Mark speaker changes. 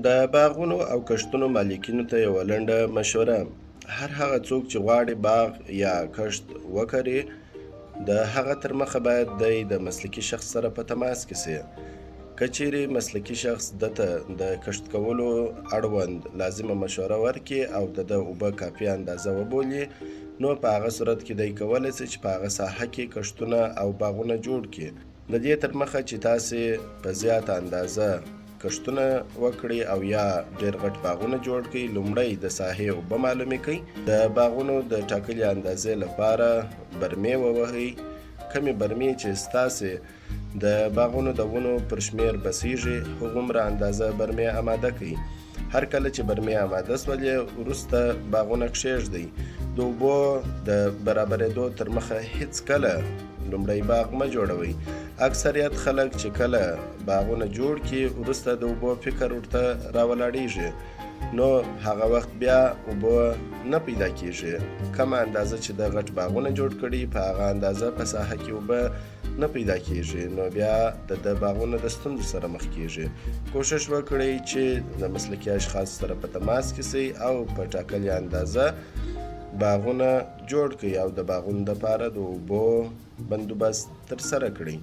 Speaker 1: د باغونو او کښتونو مالکینو ته یوه لنډه مشوره: هر هغه څوک چې غواړي باغ یا کښت وکري، د هغه تر مخه باید دی د مسلکي شخص سره په تماس کې سي. که چیرې مسلکي شخص دته د کښت کولو اړوند لازمه مشوره ورکړي او د اوبه کافي اندازه وبولي، نو په هغه صورت کې دی کولی سي چې په هغه ساحه کې کښتونه او باغونه جوړ کړي. د دې تر مخه چې تاسې په زیاته اندازه کښتونه وکړي او یا ډېر غټ باغونه جوړ کړي، لومړی د ساحې اوبه معلومې کړئ. د باغونو د ټاکلې اندازې لپاره برمې ووهئ. کمې برمې چې ستاسې د باغونو د ونو پر شمېر بسیږي، هغومره اندازه برمې اماده کړئ. هر کله چې برمې اماده سولې، وروسته باغونه کښېږدئ. د اوبو د برابرېدو تر مخه هیڅکله لومړی باغ مه جوړوئ. اکثریت خلک چې کله باغونه جوړ کړي، وروسته د اوبو فکر ورته راولاړېږي، نو هغه وخت بیا اوبه نه پیدا کېږي. کمه اندازه چې د غټ باغونه جوړ کړي، په هغه اندازه په ساحه کې اوبه نه پیدا کېږي، نو بیا د باغونه د ستونزو سره مخ کېږي. کوشش وکړئ چې د مسلکي اشخاصو سره په تماس کې سئ او په ټاکلې اندازه باغونه جوړ کړئ او د باغونو دپاره د اوبو بندوبست ترسره کړئ.